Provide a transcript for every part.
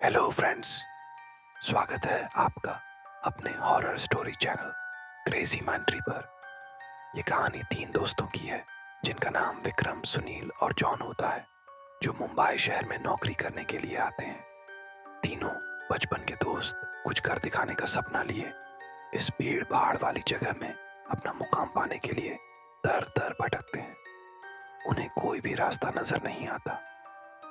Hello friends. स्वागत है आपका अपने हॉरर स्टोरी चैनल क्रेजी मैंट्री पर। यह कहानी तीन दोस्तों की है जिनका नाम विक्रम, सुनील और जॉन होता है, जो मुंबई शहर में नौकरी करने के लिए आते हैं। तीनों बचपन के दोस्त कुछ कर दिखाने का सपना लिए इस भीड़ भाड़ वाली जगह में अपना मुकाम पाने के लिए दर दर भटकते हैं। उन्हें कोई भी रास्ता नजर नहीं आता।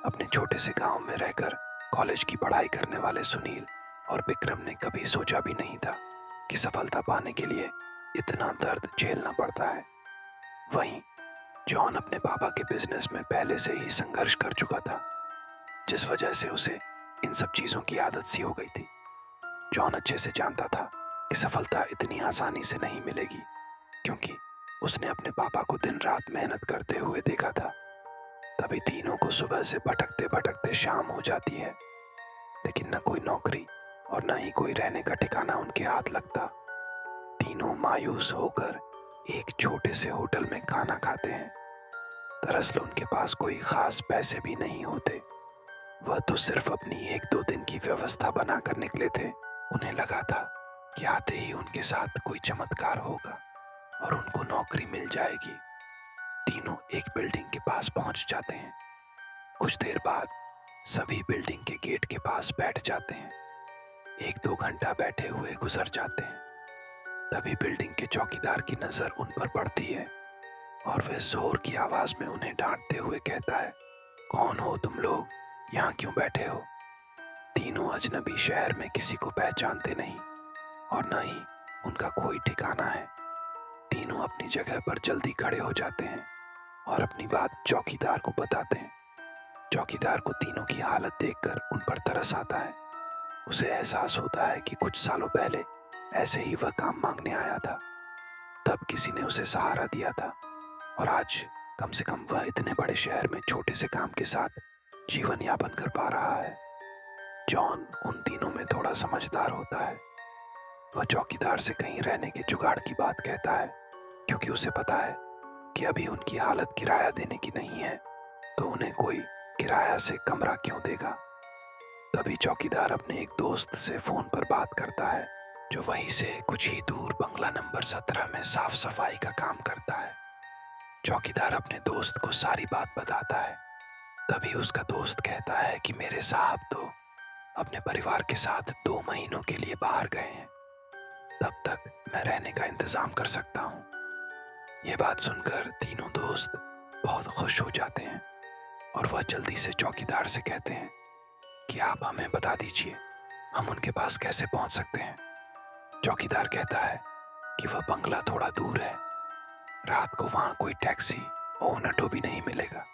अपने छोटे से गांव में रहकर कॉलेज की पढ़ाई करने वाले सुनील और विक्रम ने कभी सोचा भी नहीं था कि सफलता पाने के लिए इतना दर्द झेलना पड़ता है। वहीं जॉन अपने पापा के बिजनेस में पहले से ही संघर्ष कर चुका था, जिस वजह से उसे इन सब चीजों की आदत सी हो गई थी। जॉन अच्छे से जानता था कि सफलता इतनी आसानी से नहीं मिलेगी, क्योंकि उसने अपने पापा को दिन रात मेहनत करते हुए देखा था। तभी तीनों को सुबह से भटकते भटकते शाम हो जाती है, लेकिन न कोई नौकरी और न ही कोई रहने का ठिकाना उनके हाथ लगता। तीनों मायूस होकर एक छोटे से होटल में खाना खाते हैं। दरअसल उनके पास कोई खास पैसे भी नहीं होते। वह तो सिर्फ अपनी एक दो दिन की व्यवस्था बनाकर निकले थे। उन्हें लगा था कि आते ही उनके साथ कोई चमत्कार होगा और उनको नौकरी मिल जाएगी। तीनों एक बिल्डिंग के पास पहुंच जाते हैं। कुछ देर बाद सभी बिल्डिंग के गेट के पास बैठ जाते हैं। एक दो घंटा बैठे हुए गुजर जाते हैं। तभी बिल्डिंग के चौकीदार की नजर उन पर पड़ती है और वह जोर की आवाज में उन्हें डांटते हुए कहता है, कौन हो तुम लोग, यहाँ क्यों बैठे हो? तीनों अजनबी शहर में किसी को पहचानते नहीं और न ही उनका कोई ठिकाना है। तीनों अपनी जगह पर जल्दी खड़े हो जाते हैं और अपनी बात चौकीदार को बताते हैं। चौकीदार को तीनों की हालत देखकर उन पर तरस आता है। उसे एहसास होता है कि कुछ सालों पहले ऐसे ही वह काम मांगने आया था। तब किसी ने उसे सहारा दिया था और आज कम से कम वह इतने बड़े शहर में छोटे से काम के साथ जीवन यापन कर पा रहा है। जॉन उन तीनों में थोड़ा समझदार होता है। वह चौकीदार से कहीं रहने के जुगाड़ की बात कहता है, क्योंकि उसे पता है कि अभी उनकी हालत किराया देने की नहीं है, तो उन्हें कोई किराया से कमरा क्यों देगा। तभी चौकीदार अपने एक दोस्त से फोन पर बात करता है, जो वहीं से कुछ ही दूर बंगला नंबर 17 में साफ सफाई का काम करता है। चौकीदार अपने दोस्त को सारी बात बताता है। तभी उसका दोस्त कहता है कि मेरे साहब तो अपने परिवार के साथ 2 महीनों के लिए बाहर गए हैं, तब तक मैं रहने का इंतजाम कर सकता हूँ। ये बात सुनकर तीनों दोस्त बहुत खुश हो जाते हैं और वह जल्दी से चौकीदार से कहते हैं कि आप हमें बता दीजिए हम उनके पास कैसे पहुंच सकते हैं। चौकीदार कहता है कि वह बंगला थोड़ा दूर है। रात को वहां कोई टैक्सी और ऑटो भी नहीं मिलेगा।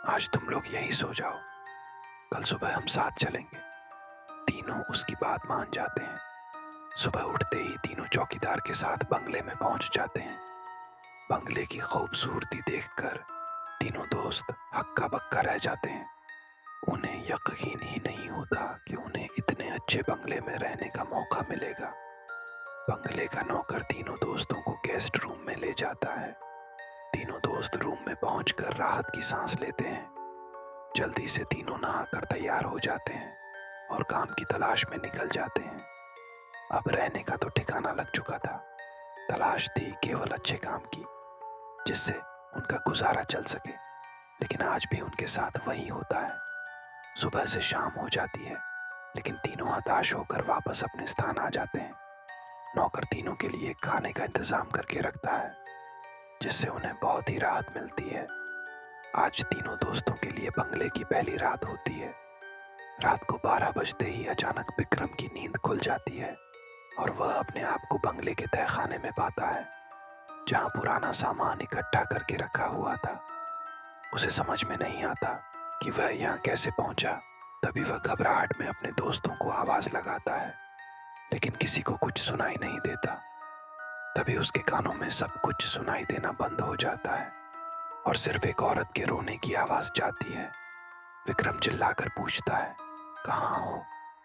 आज तुम लोग यहीं सो जाओ, कल सुबह हम साथ चलेंगे। तीनों उसकी बात मान जाते हैं। सुबह उठते ही तीनों चौकीदार के साथ बंगले में पहुंच जाते हैं। बंगले की खूबसूरती देखकर तीनों दोस्त हक्का बक्का रह जाते हैं। उन्हें यकीन ही नहीं होता कि उन्हें इतने अच्छे बंगले में रहने का मौका मिलेगा। बंगले का नौकर तीनों दोस्तों को गेस्ट रूम में ले जाता है। तीनों दोस्त रूम में पहुंचकर राहत की सांस लेते हैं। जल्दी से तीनों नहाकर तैयार हो जाते हैं और काम की तलाश में निकल जाते हैं। अब रहने का तो ठिकाना लग चुका था, तलाश थी केवल अच्छे काम की, जिससे उनका गुजारा चल सके। लेकिन आज भी उनके साथ वही होता है। सुबह से शाम हो जाती है, लेकिन तीनों हताश होकर वापस अपने स्थान आ जाते हैं। नौकर तीनों के लिए खाने का इंतजाम करके रखता है, जिससे उन्हें बहुत ही राहत मिलती है। आज तीनों दोस्तों के लिए बंगले की पहली रात होती है। रात को 12 बजते ही अचानक विक्रम की नींद खुल जाती है और वह अपने आप को बंगले के तहखाने में पाता है, जहां पुराना सामान इकट्ठा करके रखा हुआ था। उसे समझ में नहीं आता कि वह यहाँ कैसे पहुंचा। तभी वह घबराहट में अपने दोस्तों को आवाज लगाता है, लेकिन किसी को कुछ सुनाई नहीं देता। तभी उसके कानों में सब कुछ सुनाई देना बंद हो जाता है और सिर्फ एक औरत के रोने की आवाज जाती है। विक्रम चिल्लाकर पूछता है, कहाँ हो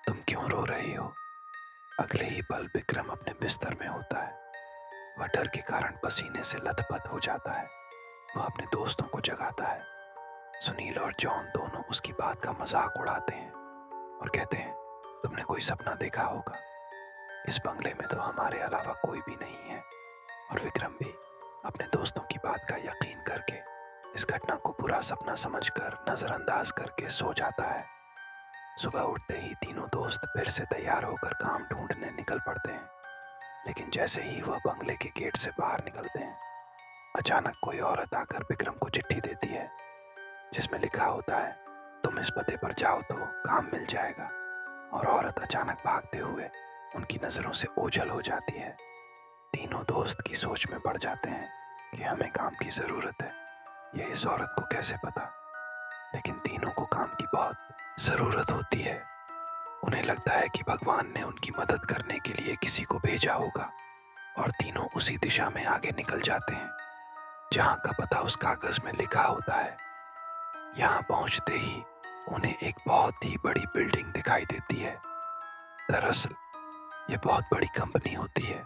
तुम, क्यों रो रही हो? अगले ही पल विक्रम अपने बिस्तर में होता है। वह डर के कारण पसीने से लथपथ हो जाता है। वह अपने दोस्तों को जगाता है। सुनील और जॉन दोनों उसकी बात का मजाक उड़ाते हैं और कहते हैं, तुमने कोई सपना देखा होगा, इस बंगले में तो हमारे अलावा कोई भी नहीं है। और विक्रम भी अपने दोस्तों की बात का यकीन करके इस घटना को बुरा सपना समझकर नजरअंदाज करके सो जाता है। सुबह उठते ही तीनों दोस्त फिर से तैयार होकर काम ढूंढने निकल पड़ते हैं। लेकिन जैसे ही वह बंगले के गेट से बाहर निकलते हैं, अचानक कोई औरत आकर विक्रम को चिट्ठी देती है, जिसमें लिखा होता है, तुम इस पते पर जाओ तो काम मिल जाएगा। और औरत अचानक भागते हुए उनकी नजरों से ओझल हो जाती है। तीनों दोस्त की सोच में पड़ जाते हैं कि हमें काम की जरूरत है। ये इस औरत को कैसे पता? लेकिन तीनों को काम की बहुत जरूरत होती है। उन्हें लगता है कि भगवान ने उनकी मदद करने के लिए किसी को भेजा होगा, और तीनों उसी दिशा में आगे निकल जाते हैं जहां का पता उस कागज में लिखा होता है। यहाँ पहुंचते ही उन्हें एक बहुत ही बड़ी बिल्डिंग दिखाई देती है। दरअसल ये बहुत बड़ी कंपनी होती है,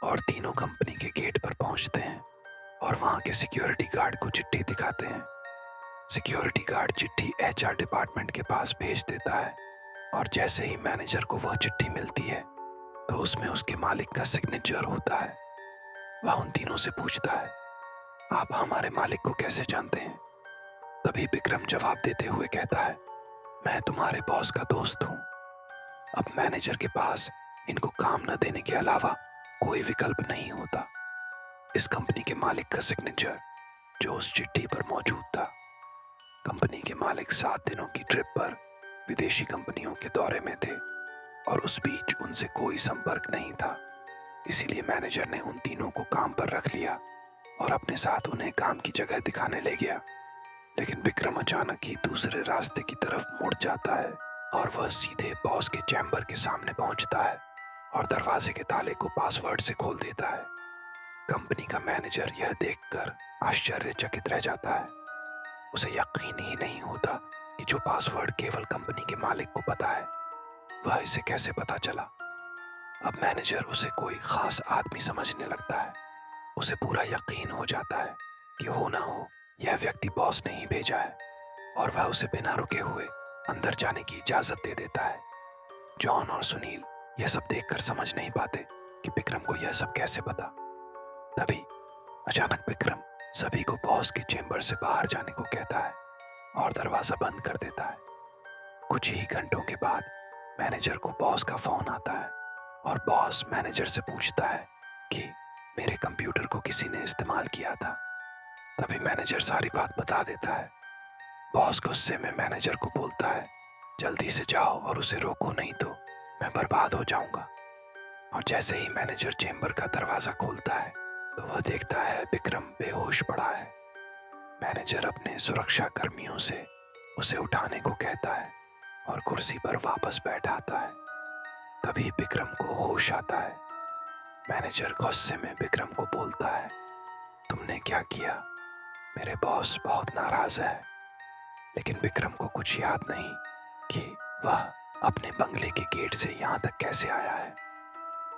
और तीनों कंपनी के गेट पर पहुंचते हैं और वहां के सिक्योरिटी गार्ड को चिट्ठी दिखाते हैं। सिक्योरिटी गार्ड चिट्ठी एचआर डिपार्टमेंट के पास भेज देता है, और जैसे ही मैनेजर को वह चिट्ठी मिलती है तो उसमें उसके मालिक का सिग्नेचर होता है। वह उन तीनों से पूछता है, आप हमारे मालिक को कैसे जानते हैं? तभी विक्रम जवाब देते हुए कहता है, मैं तुम्हारे बॉस का दोस्त हूँ। अब मैनेजर के पास इनको काम न देने के अलावा कोई विकल्प नहीं होता। इस कंपनी के मालिक का सिग्नेचर जो उस चिट्ठी पर मौजूद था। कंपनी के मालिक 7 दिनों की ट्रिप पर विदेशी कंपनियों के दौरे में थे, और उस बीच उनसे कोई संपर्क नहीं था। इसीलिए मैनेजर ने उन तीनों को काम पर रख लिया और अपने साथ उन्हें काम की जगह दिखाने ले गया। लेकिन विक्रम अचानक ही दूसरे रास्ते की तरफ मुड़ जाता है, और वह सीधे बॉस के चैम्बर के सामने पहुंचता है और दरवाजे के ताले को पासवर्ड से खोल देता है। कंपनी का मैनेजर यह देखकर आश्चर्यचकित रह जाता है। उसे यकीन ही नहीं होता कि जो पासवर्ड केवल कंपनी के मालिक को पता है, वह इसे कैसे पता चला। अब मैनेजर उसे कोई खास आदमी समझने लगता है। उसे पूरा यकीन हो जाता है कि हो ना हो यह व्यक्ति बॉस ने ही भेजा है, और वह उसे बिना रुके हुए अंदर जाने की इजाजत दे देता है। जॉन और सुनील यह सब देखकर समझ नहीं पाते कि विक्रम को यह सब कैसे पता। तभी अचानक विक्रम सभी को बॉस के चेंबर से बाहर जाने को कहता है और दरवाजा बंद कर देता है। कुछ ही घंटों के बाद मैनेजर को बॉस का फोन आता है, और बॉस मैनेजर से पूछता है कि मेरे कंप्यूटर को किसी ने इस्तेमाल किया था। तभी मैनेजर सारी बात बता देता है। बॉस गुस्से में मैनेजर को बोलता है, जल्दी से जाओ और उसे रोको, नहीं तो मैं बर्बाद हो जाऊंगा। और जैसे ही मैनेजर चेंबर का दरवाजा खोलता है तो वह देखता है विक्रम बेहोश पड़ा है। मैनेजर अपने सुरक्षा कर्मियों से उसे उठाने को कहता है और कुर्सी पर वापस बैठाता है। तभी विक्रम को होश आता है। मैनेजर गुस्से में विक्रम को बोलता है, तुमने क्या किया? मेरे बॉस बहुत नाराज है। लेकिन विक्रम को कुछ याद नहीं कि वह अपने बंगले के गेट से यहाँ तक कैसे आया है।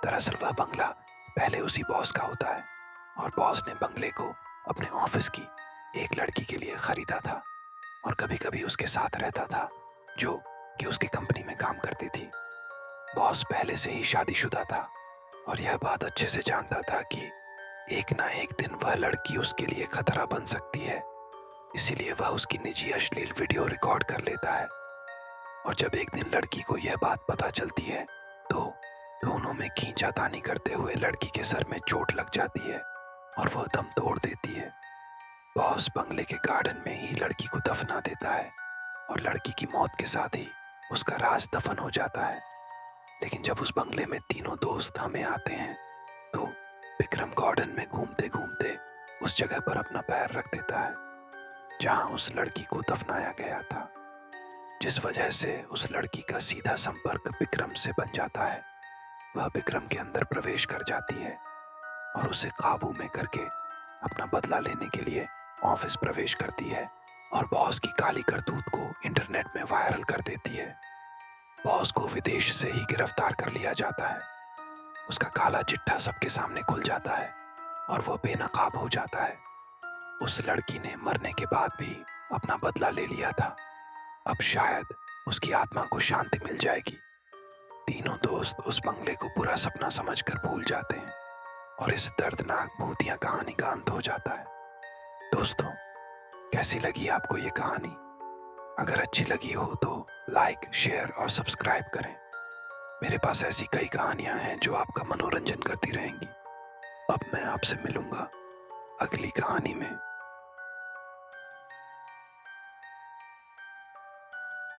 दरअसल वह बंगला पहले उसी बॉस का होता है, और बॉस ने बंगले को अपने ऑफिस की एक लड़की के लिए खरीदा था, और कभी कभी उसके साथ रहता था, जो कि उसकी कंपनी में काम करती थी। बॉस पहले से ही शादीशुदा था और यह बात अच्छे से जानता था कि एक ना एक दिन वह लड़की उसके लिए खतरा बन सकती है। इसीलिए वह उसकी निजी अश्लील वीडियो रिकॉर्ड कर लेता है। और जब एक दिन लड़की को यह बात पता चलती है तो दोनों में खींचातानी करते हुए लड़की के सर में चोट लग जाती है और वह दम तोड़ देती है। बॉस बंगले के गार्डन में ही लड़की को दफना देता है, और लड़की की मौत के साथ ही उसका राज दफन हो जाता है। लेकिन जब उस बंगले में तीनों दोस्त हमें आते हैं तो विक्रम गार्डन में घूमते घूमते उस जगह पर अपना पैर रख देता है जहां उस लड़की को दफनाया गया था, जिस वजह से उस लड़की का सीधा संपर्क विक्रम से बन जाता है। वह विक्रम के अंदर प्रवेश कर जाती है और उसे काबू में करके अपना बदला लेने के लिए ऑफिस प्रवेश करती है, और बॉस की काली करतूत को इंटरनेट में वायरल कर देती है। बॉस को विदेश से ही गिरफ्तार कर लिया जाता है। उसका काला चिट्ठा सबके सामने खुल जाता है और वह बेनकाब हो जाता है। उस लड़की ने मरने के बाद भी अपना बदला ले लिया था। अब शायद उसकी आत्मा को शांति मिल जाएगी। तीनों दोस्त उस बंगले को बुरा सपना समझकर भूल जाते हैं और इस दर्दनाक भूतिया कहानी का अंत हो जाता है। दोस्तों, कैसी लगी आपको ये कहानी? अगर अच्छी लगी हो तो लाइक, शेयर और सब्सक्राइब करें। मेरे पास ऐसी कई कहानियां हैं जो आपका मनोरंजन करती रहेंगी। अब मैं आपसे मिलूंगा अगली कहानी में।